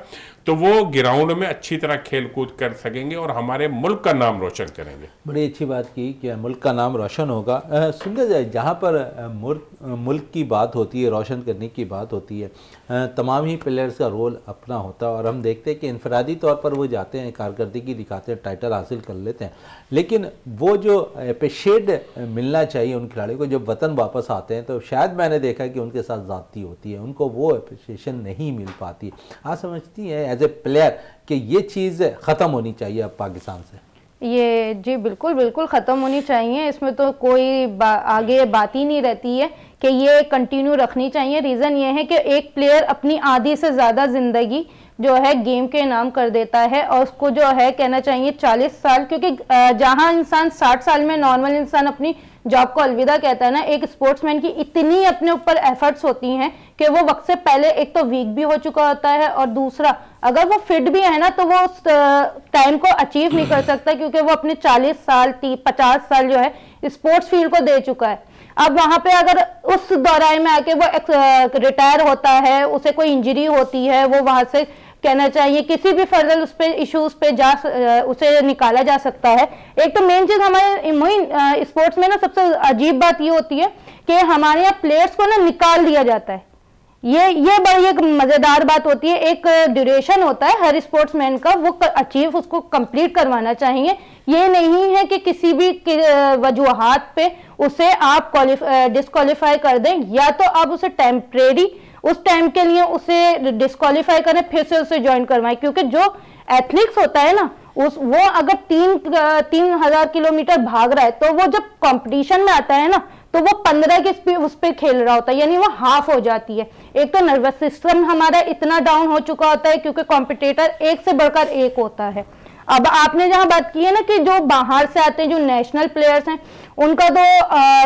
तो वो ग्राउंड में अच्छी तरह खेल कूद कर सकेंगे और हमारे मुल्क का नाम रोशन करेंगे। बड़ी अच्छी बात की कि मुल्क का नाम रोशन होगा। सुंदर जाए, जहाँ पर मुल्क की बात होती है, रोशन करने की बात होती है, तमाम ही प्लेयर्स का रोल अपना होता है और हम देखते हैं कि इनफरादी तौर पर वो जाते हैं, कारकर्दगी दिखाते हैं, टाइटल हासिल कर लेते हैं, लेकिन वो जो अप्रिशिएट मिलना चाहिए उन खिलाड़ियों को जब वतन वापस आते हैं, तो शायद मैंने देखा कि उनके साथ ज़्यादती होती है, उनको वो अप्रिशिएशन नहीं मिल पाती। आप समझती हैं एज ए प्लेयर कि ये चीज़ ख़त्म होनी चाहिए अब पाकिस्तान से? ये जी बिल्कुल बिल्कुल ख़त्म होनी चाहिए, इसमें तो कोई आगे बात ही नहीं रहती है कि ये कंटिन्यू रखनी चाहिए। रीज़न ये है कि एक प्लेयर अपनी आधी से ज़्यादा ज़िंदगी जो है गेम के नाम कर देता है और उसको जो है कहना चाहिए 40 साल, क्योंकि जहां इंसान 60 साल में नॉर्मल इंसान अपनी जॉब को अलविदा कहता है ना, एक स्पोर्ट्समैन की इतनी अपने ऊपर एफर्ट्स होती हैं कि वो वक्त से पहले एक तो वीक भी हो चुका होता है और दूसरा अगर वो फिट भी है ना तो वो उस टाइम को अचीव नहीं कर सकता, क्योंकि वो अपने 40 साल 50 साल जो है स्पोर्ट्स फील्ड को दे चुका है। अब वहां पे अगर उस दौरान में आके वो रिटायर होता है, उसे कोई इंजरी होती है, वो वहां से कहना चाहिए किसी भी फर्दर उस पे इश्यूज पे उसे निकाला जा सकता है। एक तो मेन चीज हमारे स्पोर्ट्स में ना सबसे अजीब बात ये होती है कि हमारे यहाँ प्लेयर्स को ना निकाल दिया जाता है। ये बड़ी एक मजेदार बात होती है। एक ड्यूरेशन होता है हर स्पोर्ट्समैन का, वो अचीव उसको कंप्लीट करवाना चाहिए। ये नहीं है कि किसी भी वजूहात पे उसे आप डिस्क्वालीफाई कर दें, या तो आप उसे टेम्परेरी उस टाइम के लिए उसे डिस्क्वालीफाई करें, फिर से उसे ज्वाइन करवाएं। क्योंकि जो एथलीट्स होता है ना, वो अगर 3000 किलोमीटर भाग रहा है तो वो जब कंपटीशन में आता है ना तो वो 15 की स्पीड उस पर खेल रहा होता है, यानी वो हाफ हो जाती है। एक तो नर्वस सिस्टम हमारा इतना डाउन हो चुका होता है क्योंकि कॉम्पिटिटर एक से बढ़कर एक होता है। अब आपने जहां बात की है ना कि जो बाहर से आते हैं, जो नेशनल प्लेयर्स हैं, उनका तो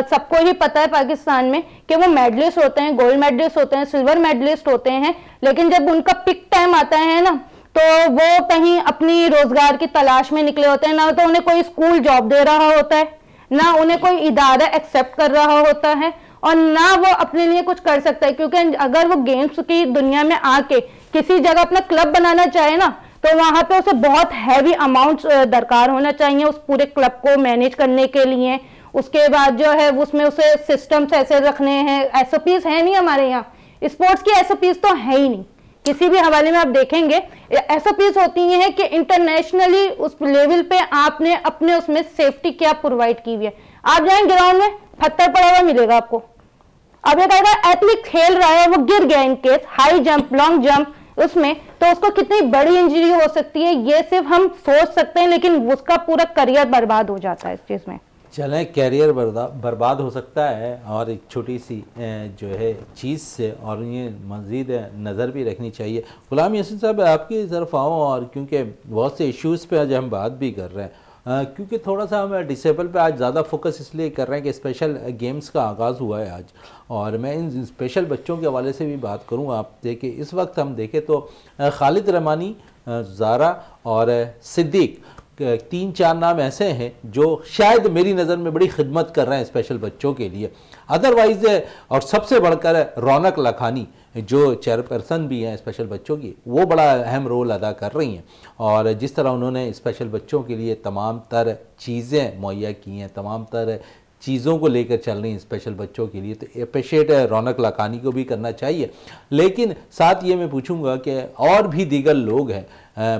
सबको ही पता है पाकिस्तान में कि वो मेडलिस्ट होते हैं, गोल्ड मेडलिस्ट होते हैं, सिल्वर मेडलिस्ट होते हैं, लेकिन जब उनका पिक टाइम आता है ना तो वो कहीं अपनी रोजगार की तलाश में निकले होते हैं। ना तो उन्हें कोई स्कूल जॉब दे रहा होता है, ना उन्हें कोई इदारा एक्सेप्ट कर रहा होता है, और ना वो अपने लिए कुछ कर सकता है। क्योंकि अगर वो गेम्स की दुनिया में आके किसी जगह अपना क्लब बनाना चाहे ना तो वहां पे उसे बहुत हैवी अमाउंट दरकार होना चाहिए उस पूरे क्लब को मैनेज करने के लिए। उसके बाद जो है उसमें उसे सिस्टम्स ऐसे रखने हैं, एसओपीज है नहीं हमारे यहाँ, स्पोर्ट्स की एसओपीज तो है ही नहीं। किसी भी हवाले में आप देखेंगे एसओपीज होती हैं कि इंटरनेशनली उस लेवल पे आपने अपने उसमें सेफ्टी क्या प्रोवाइड की हुई है। आप जाएं ग्राउंड में पत्थर पड़ा हुआ मिलेगा आपको। अब ये कहेगा एथलीट खेल रहा है, वो गिर गया in case high jump long jump उसमें, तो उसको कितनी बड़ी इंजरी हो सकती है ये सिर्फ हम सोच सकते हैं, लेकिन उसका पूरा करियर बर्बाद हो जाता है इस चीज में। चलें, कैरियर बर्बाद हो सकता है और एक छोटी सी जो है चीज़ से, और ये मज़ीद नज़र भी रखनी चाहिए। गुलाम यासीन साहब आपकी तरफ आऊँ, और क्योंकि बहुत से इश्यूज़ पे आज हम बात भी कर रहे हैं, क्योंकि थोड़ा सा हम डिसेबल पे आज ज़्यादा फोकस इसलिए कर रहे हैं कि स्पेशल गेम्स का आगाज़ हुआ है आज, और मैं इन स्पेशल बच्चों के हवाले से भी बात करूँ। आप देखें इस वक्त हम देखें तो खालिद रहमानी, ज़ारा और सिद्दीक 3-4 नाम ऐसे हैं जो शायद मेरी नज़र में बड़ी खिदमत कर रहे हैं स्पेशल बच्चों के लिए। अदरवाइज़ और सबसे बढ़कर रौनक लखानी जो चेयरपर्सन भी हैं स्पेशल बच्चों की, वो बड़ा अहम रोल अदा कर रही हैं, और जिस तरह उन्होंने स्पेशल बच्चों के लिए तमाम तर चीज़ें मुहैया की हैं, तमाम तर चीज़ों को लेकर चल रही हैं स्पेशल बच्चों के लिए, तो अप्रिशिएट रौनक लखानी को भी करना चाहिए। लेकिन साथ ये मैं पूछूंगा कि और भी दीगर लोग हैं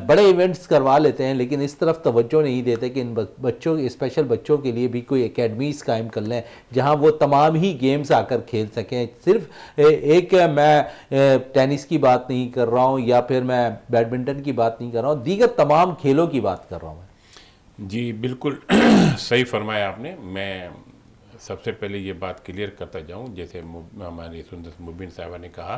बड़े इवेंट्स करवा लेते हैं, लेकिन इस तरफ तवज्जो नहीं देते कि इन बच्चों स्पेशल बच्चों के लिए भी कोई एकेडमीज़ कायम कर लें जहां वो तमाम ही गेम्स आकर खेल सकें। सिर्फ एक मैं टेनिस की बात नहीं कर रहा हूं या फिर मैं बैडमिंटन की बात नहीं कर रहा हूं, दीगर तमाम खेलों की बात कर रहा हूं। जी बिल्कुल सही फरमाया आपने। मैं सबसे पहले ये बात क्लियर करता जाऊँ, जैसे हमारी सुंदर मुबीन साहबा ने कहा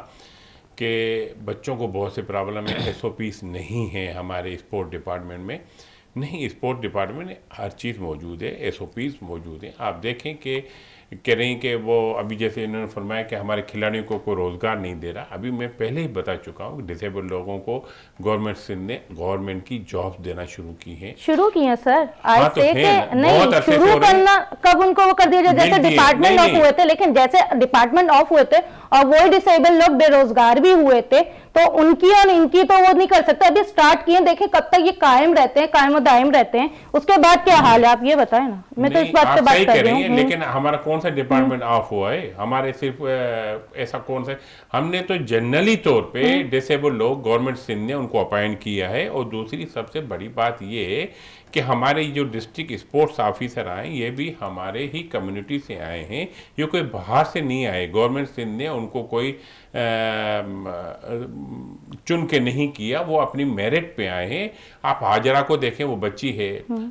कि बच्चों को बहुत से प्रॉब्लम है, एसओपीस नहीं है हमारे स्पोर्ट डिपार्टमेंट में। नहीं, स्पोर्ट डिपार्टमेंट में हर चीज़ मौजूद है, SOPs मौजूद हैं। आप देखें कि कह रही हैं कि वो अभी जैसे इन्होंने फरमाया कि हमारे खिलाड़ियों को कोई रोज़गार नहीं दे रहा। अभी मैं पहले ही बता चुका हूँ कि डिसेबल लोगों को गवर्नमेंट सिंध ने गवर्नमेंट की जॉब्स देना शुरू की हैं। शुरू की है सर, आज हाँ, तो से नहीं शुरू करना कब उनको वो कर दिया जाए, जैसे डिपार्टमेंट ऑफ हुए थे, लेकिन जैसे डिपार्टमेंट ऑफ हुए थे और वही डिसेबल लोग बेरोजगार भी हुए थे, तो उनकी और इनकी तो वो नहीं कर सकते। अभी स्टार्ट किए, देखें कब तक ये कायम रहते हैं, कायम और दायम रहते हैं, उसके बाद क्या हाल है आप ये बताएं ना। मैं तो इस बात पे बात कर रही हूँ। लेकिन हमारा कौन सा डिपार्टमेंट ऑफ हुआ है? हमारे सिर्फ ऐसा कौन सा, हमने तो जनरली तौर पे डिसेबल लोग गवर्नमेंट सिंध ने उनको अपॉइंट किया है। और दूसरी सबसे बड़ी बात ये है कि हमारे जो डिस्ट्रिक्ट स्पोर्ट्स ऑफिसर आए ये भी हमारे ही कम्युनिटी से आए हैं, ये कोई बाहर से नहीं आए। गवर्नमेंट सिंध ने उनको कोई चुन के नहीं किया, वो अपनी मेरिट पे आए हैं। आप हाजरा को देखें, वो बच्ची है,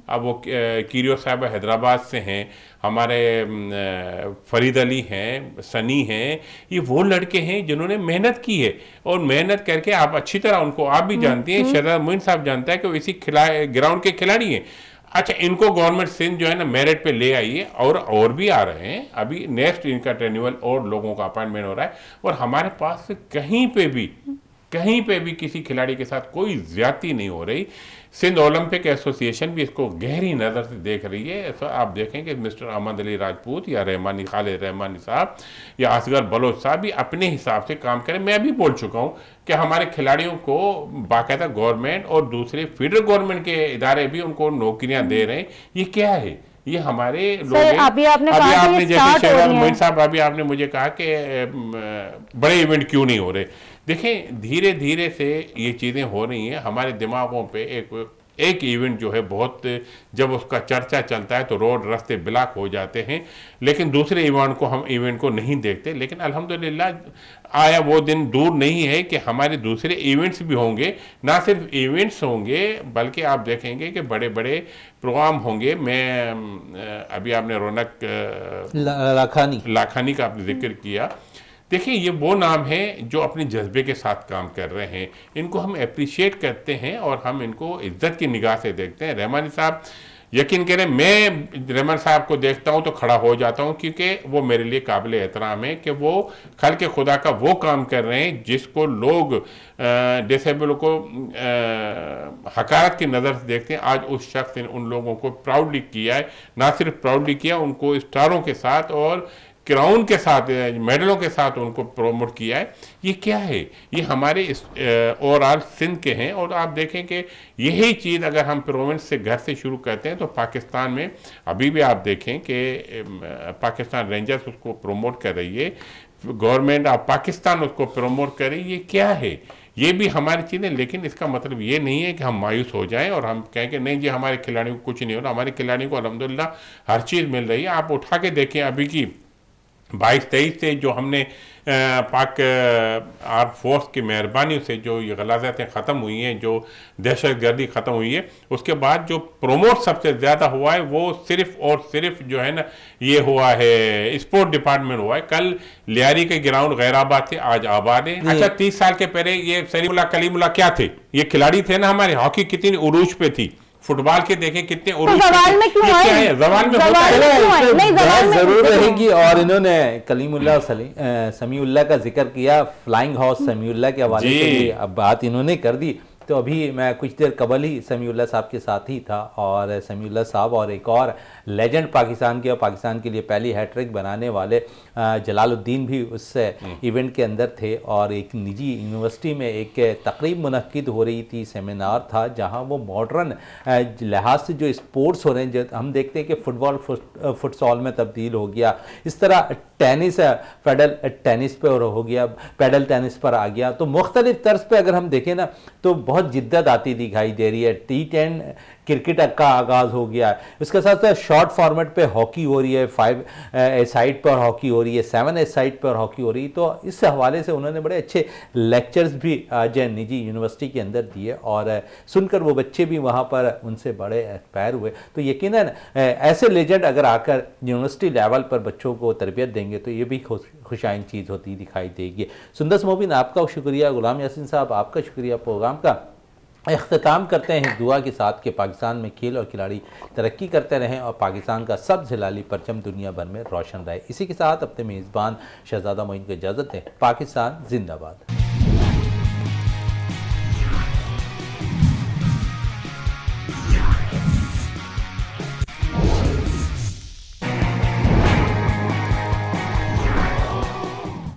अब वो कीरियो साहब हैदराबाद से हैं, हमारे फरीद अली हैं, सनी हैं, ये वो लड़के हैं जिन्होंने मेहनत की है। और मेहनत करके आप अच्छी तरह उनको आप भी जानती हैं, शहजाद मोइन साहब जानता है कि वो इसी ग्राउंड के खिलाड़ी हैं। अच्छा, इनको गवर्नमेंट सिंध जो है ना मेरिट पे ले आई है, और भी आ रहे हैं। अभी नेक्स्ट इनका रिन्यूअल और लोगों का अपॉइंटमेंट हो रहा है। और हमारे पास कहीं पे भी किसी खिलाड़ी के साथ कोई ज्यादती नहीं हो रही। सिंध ओलंपिक एसोसिएशन भी इसको गहरी नज़र से देख रही है। तो आप देखें कि मिस्टर अहमद अली राजपूत या रहमानी, खालिद रहमानी साहब या असगर बलोच साहब भी अपने हिसाब से काम करें। मैं अभी बोल चुका हूँ कि हमारे खिलाड़ियों को बाकायदा गवर्नमेंट और दूसरे फेडरल गवर्नमेंट के इदारे भी उनको नौकरियां दे रहे हैं। ये क्या है? ये हमारे लोग अभी आपने जैसे शहजाद मोइन साहब, अभी आपने मुझे कहा कि बड़े इवेंट क्यों नहीं हो रहे। देखें, धीरे धीरे से ये चीज़ें हो रही हैं। हमारे दिमागों पे एक इवेंट जो है बहुत, जब उसका चर्चा चलता है तो रोड रास्ते ब्लॉक हो जाते हैं, लेकिन दूसरे इवेंट को नहीं देखते। लेकिन अल्हम्दुलिल्लाह आया वो दिन दूर नहीं है कि हमारे दूसरे इवेंट्स भी होंगे। ना सिर्फ इवेंट्स होंगे बल्कि आप देखेंगे कि बड़े बड़े प्रोग्राम होंगे। मैं अभी आपने रौनक लाखानी का आपने जिक्र किया। देखिए, ये वो नाम है जो अपने जज्बे के साथ काम कर रहे हैं। इनको हम अप्रिशिएट करते हैं और हम इनको इज्जत की निगाह से देखते हैं। रहमानी साहब, यकीन करें, मैं रहमान साहब को देखता हूं तो खड़ा हो जाता हूं, क्योंकि वो मेरे लिए काबिल एहतराम है कि वो खल्क़ खुदा का वो काम कर रहे हैं जिसको लोग डिसेबल को हकारत की नज़र से देखते हैं। आज उस शख्स ने उन लोगों को प्राउडली किया है। ना सिर्फ प्राउडली किया, उनको स्टारों के साथ और क्राउन के साथ, मेडलों के साथ उनको प्रोमोट किया है। ये क्या है? ये हमारे ओवरऑल सिंध के हैं। और आप देखें कि यही चीज़ अगर हम प्रोविंस से घर से शुरू करते हैं तो पाकिस्तान में अभी भी आप देखें कि पाकिस्तान रेंजर्स उसको प्रोमोट कर रही है, गवर्नमेंट ऑफ पाकिस्तान उसको प्रोमोट कर रही है। ये क्या है? ये भी हमारी चीज़ें। लेकिन इसका मतलब ये नहीं है कि हम मायूस हो जाएं और हम कहें कि नहीं जी हमारे खिलाड़ियों को कुछ नहीं हो रहा। हमारे खिलाड़ियों को अल्हम्दुलिल्लाह हर चीज़ मिल रही है। आप उठा के देखें, अभी की 22-23 से जो हमने पाक आर्म फोर्स की मेहरबानी से जो ये गलाज़तें ख़त्म हुई हैं, जो दहशत गर्दी ख़त्म हुई है, उसके बाद जो प्रोमोट सबसे ज़्यादा हुआ है वो सिर्फ और सिर्फ जो है ना ये हुआ है, स्पोर्ट डिपार्टमेंट हुआ है। कल लियारी के ग्राउंड गैराबाद थे, आज आबाद है। अच्छा, 30 साल के पहले ये सलीमुल्लाह कलीमुल्लाह क्या थे? ये खिलाड़ी थे ना हमारे। हॉकी कितनी उरूज पे थी, फुटबॉल के देखें कितने उरूज पे जवाल में क्यों आए? जरूर रहेगी। और इन्होंने कलीमुल्लाह समीउल्लाह का जिक्र किया, फ्लाइंग हाउस समीउल्लाह के हवाले से अब बात इन्होंने कर दी। तो अभी मैं कुछ देर कबल ही समीउल्लाह साहब के साथ ही था और समीउल्लाह साहब और एक और लेजेंड पाकिस्तान के और पाकिस्तान के लिए पहली हैट्रिक बनाने वाले जलालुद्दीन भी उस इवेंट के अंदर थे। और एक निजी यूनिवर्सिटी में एक तकरीब मुनक्किद हो रही थी, सेमिनार था, जहां वो मॉडर्न लिहाज से जो स्पोर्ट्स हो रहे हैं, जो हम देखते हैं कि फुटबॉल फुटसॉल में तब्दील हो गया, इस तरह टेनिस पैडल टेनिस पर हो गया, पैडल टेनिस पर आ गया। तो मुख्तलिफ तर्ज पर अगर हम देखें ना तो बहुत जिद्दत आती दिखाई दे रही है। T10 क्रिकेट का आगाज़ हो गया है, उसके साथ साथ शॉर्ट फॉर्मेट पे हॉकी हो रही है, 5 ए साइड पर हॉकी हो रही है, 7 ए साइड पर हॉकी हो रही है। तो इस हवाले से उन्होंने बड़े अच्छे लेक्चर्स भी आज निजी यूनिवर्सिटी के अंदर दिए और सुनकर वो बच्चे भी वहाँ पर उनसे बड़े इंस्पायर हुए। तो यकीनन ऐसे लेजेंड अगर आकर यूनिवर्सिटी लेवल पर बच्चों को तरबियत देंगे तो ये भी खुशाइन चीज़ होती दिखाई देगी। सुंदस मोबिन, आपका शुक्रिया। गुलाम यासीन साहब, आपका शुक्रिया प्रोग्राम का इख्तिताम करते हैं दुआ के साथ कि पाकिस्तान में खेल और खिलाड़ी तरक्की करते रहें और पाकिस्तान का सब हिलाली परचम दुनिया भर में रोशन रहे। इसी के साथ अपने मेज़बान शहजादा मोइन को इजाज़त दें। पाकिस्तान जिंदाबाद।